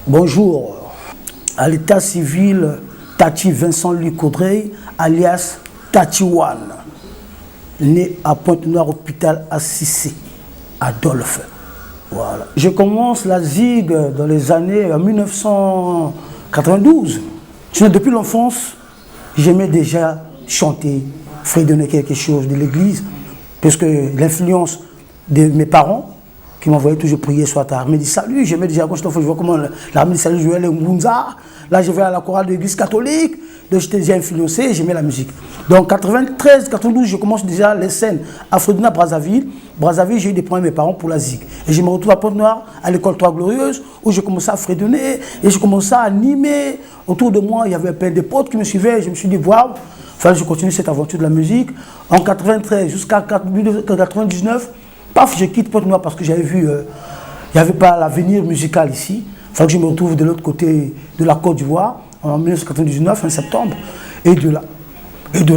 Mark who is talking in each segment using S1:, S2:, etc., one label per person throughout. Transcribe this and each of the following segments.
S1: Bonjour, à l'état civil, Tati Vincent Louis Caudreuil, alias Tati One, né à Pointe-Noire, hôpital Assisi, Adolphe. Voilà. Je commence la zig dans les années 1992. Depuis l'enfance, j'aimais déjà chanter, fredonner quelque chose de l'église, parce que l'influence de mes parents, qui m'envoyaient toujours prier soit à l'armée du salut. J'aimais déjà quand j'étais enfant, je vois comment l'armée du salut jouait les Ngunza. Là, je vais à la chorale de l'église catholique. Donc, j'étais déjà influencé, j'aimais la musique. Donc, 93, 92, je commence déjà les scènes à Fredonner à Brazzaville. Brazzaville, j'ai eu des problèmes avec mes parents pour la zig. Et je me retrouve à Pointe-Noire, à l'école Trois Glorieuses, où je commençais à fredonner et je commençais à animer. Autour de moi, il y avait plein de potes qui me suivaient. Je me suis dit, waouh, il fallait que je continue cette aventure de la musique. En 93 jusqu'à 99, paf, je quitte Pointe-Noire parce que j'avais vu, il n'y avait pas l'avenir musical ici. Il fallait que je me retrouve de l'autre côté de la Côte d'Ivoire, en 1999, en septembre. Et de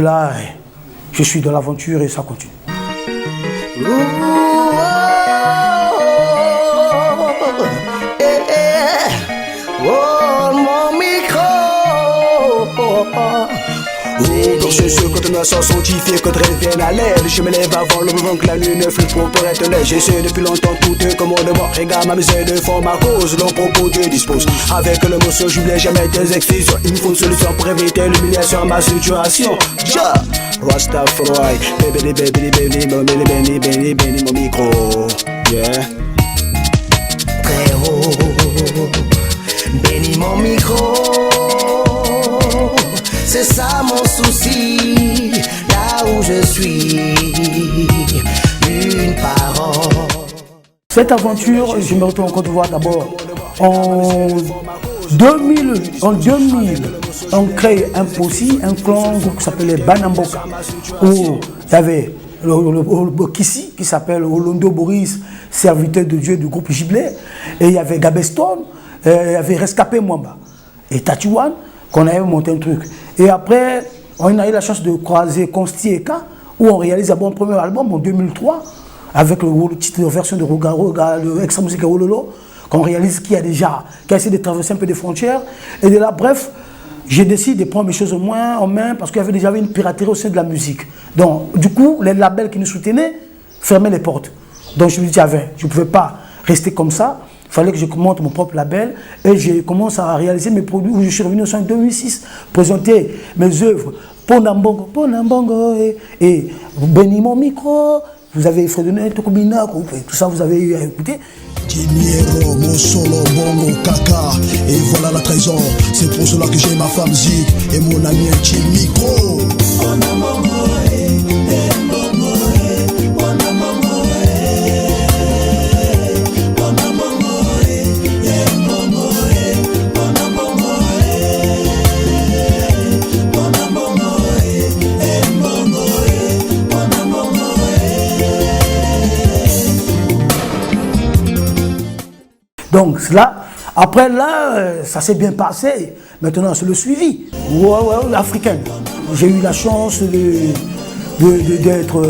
S1: là, je suis dans l'aventure et ça continue.
S2: Dans ce jeu, quand on a sans sondifié, quand reviennent à l'aide, je me lève avant le moment que la lune fluide pour être laid. J'essaie depuis longtemps tout de commandement. Regarde ma misère de forme à cause, l'on propos Dieu dispose. Avec le morceau, j'oublie jamais tes excuses. Il me faut une solution pour éviter l'humiliation à ma situation. Ja, Rastafari, baby, mon micro. Yeah.
S3: Très haut, bénis mon micro. C'est ça mon souci, là où je suis, une parole.
S1: Cette aventure, je me retrouve en Côte d'Ivoire d'abord. En 2000, on crée un POSI, un clan, un groupe qui s'appelait Banamboka, où il y avait le Kissi, qui s'appelle Olondo Boris, serviteur de Dieu du groupe Giblet, et il y avait Gabeston, il y avait Rescapé Mwamba, et Tati One, qu'on avait monté un truc. Et après, on a eu la chance de croiser Consti et K, où on réalise d'abord un premier album en 2003, avec le titre de version de Roga, le extra musique Ololo, qu'on réalise qui a essayé de traverser un peu des frontières. Et de là, bref, j'ai décidé de prendre mes choses en main, parce qu'il y avait déjà une piraterie au sein de la musique. Donc, du coup, les labels qui nous soutenaient fermaient les portes. Donc, je me dis, je ne pouvais pas rester comme ça. Il fallait que je monte mon propre label et je commence à réaliser mes produits où je suis revenu en 2006, présenter mes œuvres Ponambongo et Béni mon micro. Vous avez fredonné Tokobina, tout ça vous avez eu à écouter.
S4: Dinero, mon solo, bongo, caca, et voilà la trahison. C'est pour cela que j'ai ma femme Zig et mon ami un petit micro.
S1: Donc là, après là, ça s'est bien passé. Maintenant, c'est le suivi. Africain. J'ai eu la chance d'être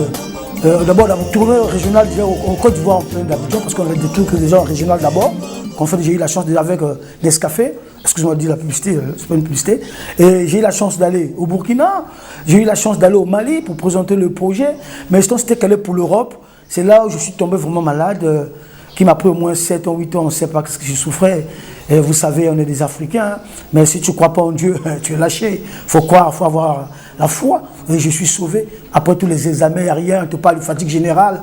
S1: d'abord dans le tourneur régional au Côte d'Ivoire, en plein d'Abidjan, parce qu'on a des trucs déjà régionaux d'abord. En fait, j'ai eu la chance d'aller avec Nescafé. Excusez-moi de dire la publicité, c'est pas une publicité. Et j'ai eu la chance d'aller au Burkina. J'ai eu la chance d'aller au Mali pour présenter le projet. Mais je c'était qu'aller pour l'Europe. C'est là où je suis tombé vraiment malade. Qui m'a pris au moins 7 ans, 8 ans, on ne sait pas ce que je souffrais. Et vous savez, on est des Africains, mais si tu ne crois pas en Dieu, tu es lâché. Il faut croire, il faut avoir la foi. Et je suis sauvé. Après tous les examens aériens, on te parle de fatigue générale.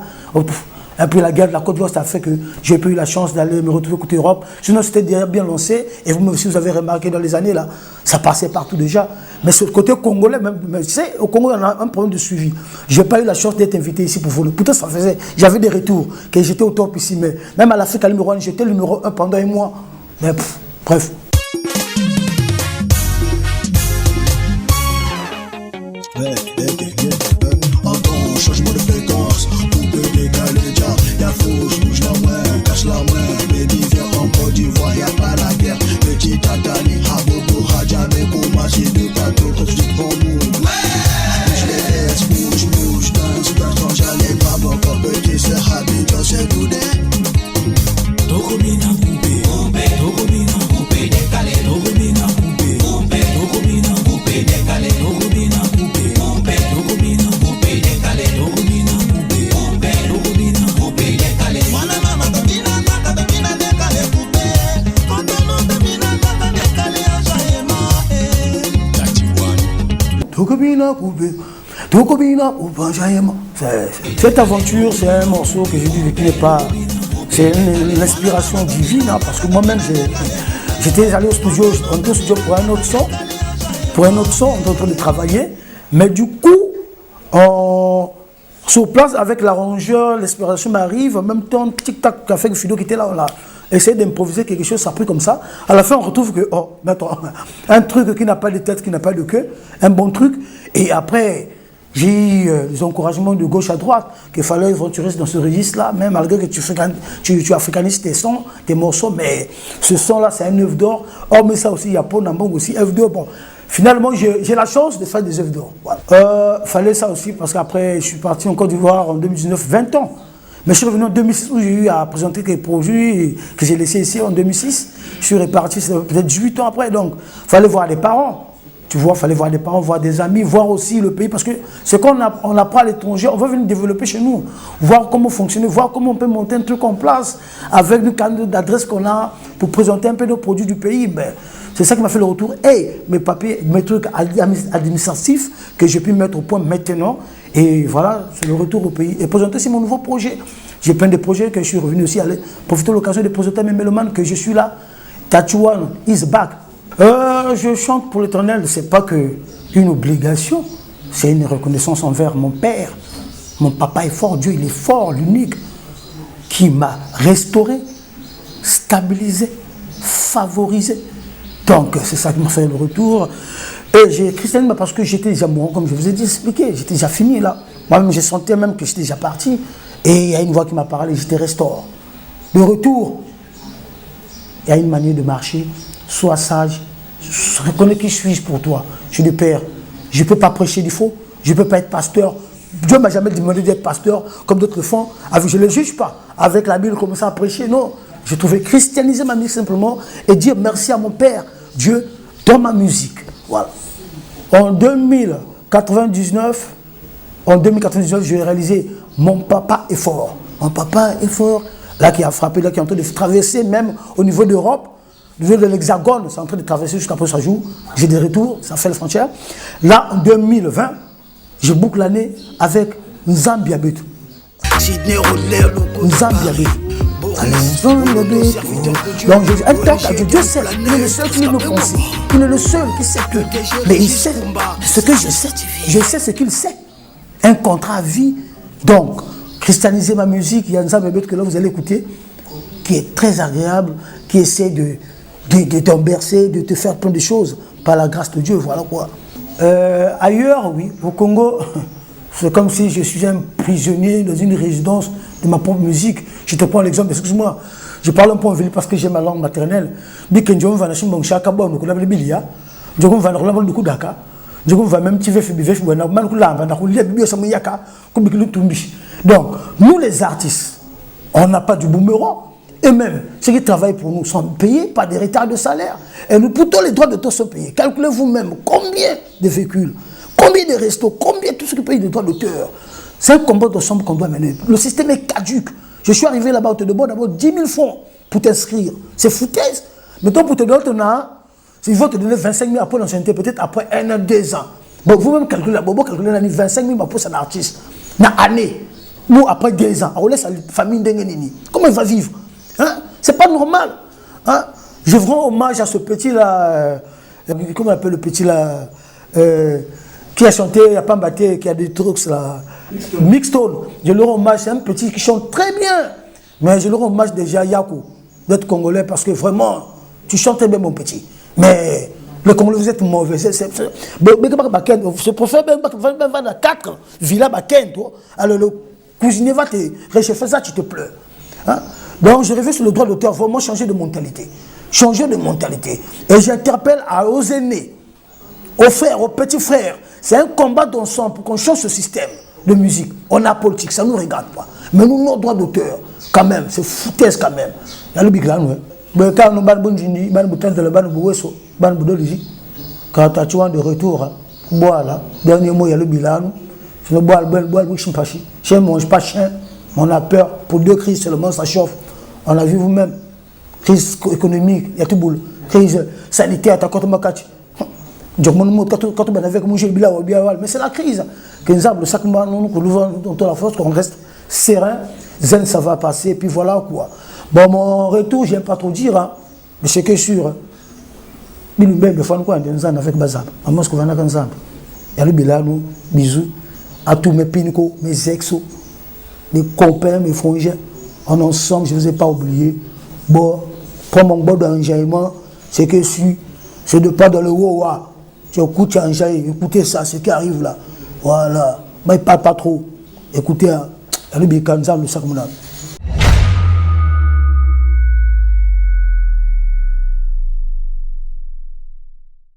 S1: Et puis la guerre de la Côte d'Ivoire, ça a fait que j'ai pas eu la chance d'aller me retrouver côté Europe. Sinon, c'était déjà bien lancé. Et vous, si vous avez remarqué dans les années, là, ça passait partout déjà. Mais ce côté congolais, même, tu sais, au Congo, on a un problème de suivi. Je n'ai pas eu la chance d'être invité ici pour voler. Pourtant, ça faisait, j'avais des retours, que j'étais au top ici. Mais même à l'Afrique, à numéro 1, j'étais le numéro 1 pendant un mois. Mais bref.
S4: Attends, changement de fréquence, on peut décaler déjà. Y'a faux, je bouge la main, cache la main. Baby, viens en Côte d'Ivoire, y'a pas la guerre. Petit Tatali, Habobo, Hadjabé, Koumachi, Dukato, tout de suite pour nous. Bouge les fesses, bouge, danse, quand j'allais pas mon corps, petit, c'est Habit, c'est tout. Tokobina, Tokobina,
S1: Cette aventure, c'est un morceau que j'ai dit qui n'est pas... C'est une inspiration divine, hein, parce que moi-même, j'étais allé au studio, on était au studio pour un autre son. On était en train de travailler. Mais du coup, sur place, avec l'arrangeur, l'inspiration m'arrive. En même temps, tic-tac, café de Fido qui était là, on a essayé d'improviser quelque chose, ça a pris comme ça. À la fin, on retrouve que, un truc qui n'a pas de tête, qui n'a pas de queue, un bon truc. Et après, j'ai eu des encouragements de gauche à droite, qu'il fallait tu restes dans ce registre-là, même malgré que tu africanises tes sons, tes morceaux, mais ce son-là, c'est un œuf d'or. Oh, mais ça aussi, il y a Ponambong aussi, œuf d'or. Bon, finalement, j'ai la chance de faire des œufs d'or. Voilà. Fallait ça aussi, parce qu'après, je suis parti en Côte d'Ivoire en 2019, 20 ans. Mais je suis revenu en 2006 où j'ai eu à présenter quelques projets que j'ai laissés ici en 2006. Je suis reparti, c'est peut-être 18 ans après, donc il fallait voir les parents. Tu vois, il fallait voir des parents, voir des amis, voir aussi le pays, parce que ce qu'on apprend à l'étranger, on va venir développer chez nous, voir comment fonctionner, voir comment on peut monter un truc en place avec le canal d'adresse qu'on a pour présenter un peu nos produits du pays. Ben, c'est ça qui m'a fait le retour. Hey, mes papiers, mes trucs administratifs que j'ai pu mettre au point maintenant. Et voilà, c'est le retour au pays. Et présenter aussi mon nouveau projet. J'ai plein de projets que je suis revenu aussi, aller profiter de l'occasion de présenter à mes mélomanes que je suis là. Tachuan is back. Je chante pour l'Éternel, c'est pas qu'une obligation, c'est une reconnaissance envers mon père. Mon papa est fort, Dieu il est fort, l'unique, qui m'a restauré, stabilisé, favorisé. Donc c'est ça qui m'a fait le retour. Et j'ai christianisé parce que j'étais déjà mourant, comme je vous ai dit, expliqué, j'étais déjà fini là. Moi-même, je sentais même que j'étais déjà parti. Et il y a une voix qui m'a parlé, j'étais restauré. Le retour, il y a une manière de marcher. Sois sage, reconnais qui suis-je pour toi. Je suis le Père. Je ne peux pas prêcher du faux, je ne peux pas être pasteur. Dieu ne m'a jamais demandé d'être pasteur comme d'autres font. Je ne le juge pas. Avec la Bible, commencer à prêcher, non. Je trouvais christianiser ma musique simplement et dire merci à mon Père, Dieu, dans ma musique. Voilà. En 2099, j'ai réalisé Mon papa est fort. Mon papa est fort. Là, qui a frappé, là, qui est en train de traverser même au niveau d'Europe. Au niveau de l'Hexagone, c'est en train de traverser jusqu'après ça joue. J'ai des retours, ça fait la frontière. Là, en 2020, je boucle l'année avec Nzambi Abetu. Nzambi Abetu. Donc, un temps, Dieu sait, il est le seul qui nous pense. Il est le seul qui sait que. Mais il sait ce que je sais. Je sais ce qu'il sait. Un contrat à vie. Donc, christianiser ma musique, il y a Nzambi Abetu que là vous allez écouter, qui est très agréable, qui essaie de t'embercer, de te faire plein de choses par la grâce de Dieu, voilà quoi. Ailleurs, oui, au Congo, c'est comme si je suis un prisonnier dans une résidence de ma propre musique. Je te prends l'exemple, excuse-moi, je parle un peu en vélo parce que j'ai ma langue maternelle. Mais quand je vais à Chimbanchaka, je vais à Bilia, je vais à Daka, je vais même donc, nous les artistes, on n'a pas du boomerang. Et même, ceux qui travaillent pour nous sont payés par des retards de salaire. Et nous, pourtant, les droits d'auteur sont payés. Calculez vous-même combien de véhicules, combien de restos, combien tout ce qui paye des droits d'auteur. C'est un combat d'ensemble qu'on doit mener. Le système est caduque. Je suis arrivé là-bas au Tédebo, d'abord 10 000 francs pour t'inscrire. C'est foutaise. Maintenant, pour te donner, ils vont te donner 25 000 après l'ancienneté, peut-être après 1 an, 2 ans. Bon, vous-même calculez la bobo, calculez l'année 25 000 pour un artiste. Dans l'année, nous, après 2 ans, on laisse la famille d'Engenini. Comment il va vivre? Hein? C'est pas normal. Hein? Je rends hommage à ce petit-là, comment on appelle le petit-là, qui a chanté, il n'y a pas mbatté, qui a des trucs là. Mixstone. Je leur rends hommage, c'est un petit qui chante très bien. Mais je leur rends hommage déjà à Yakou, d'être congolais, parce que vraiment, tu chantes très bien, mon petit. Mais le Congolais, vous êtes mauvais. Je préfère même 4 villas Baken, toi. Alors le cuisinier va te réchauffer ça, tu te pleures. Hein? Donc je reviens sur le droit d'auteur, vraiment changer de mentalité. Changer de mentalité. Et j'interpelle aux aînés, aux frères, aux petits frères. C'est un combat d'ensemble pour qu'on change ce système de musique. On a politique, ça ne nous regarde pas. Mais nous, nos droits d'auteur, quand même, c'est foutaise quand même. Il y a le big là, quand nous avons de retour, voilà, dernier mot, il y a le bilan. Je ne mange pas chien, on a peur. Pour 2 crises seulement, ça chauffe. On a vu vous-même, crise économique, il y a tout boule. Crise sanitaire, t'as compte Makati. Mais c'est la crise. Que nous avons le sac, nous la force, qu'on reste serein, zen, ça va passer, puis voilà quoi. Bon, mon retour, je n'aime pas trop dire, hein, mais c'est que sûr. Il y a des fois, avec Bazab. À moi, ce qu'on va faire ensemble. Il y a le Bilano, bisous, à tous mes pinko, mes exos, mes copains, mes frangins. En ensemble, je ne vous ai pas oublié. Bon, pour mon bon d'enjaillement, c'est que c'est de pas dans le Wawa. Tu écoutes, écoutez ça, ce qui arrive là. Voilà. Mais il ne parle pas trop. Écoutez, il y a le Bikanza, le Sakmouna.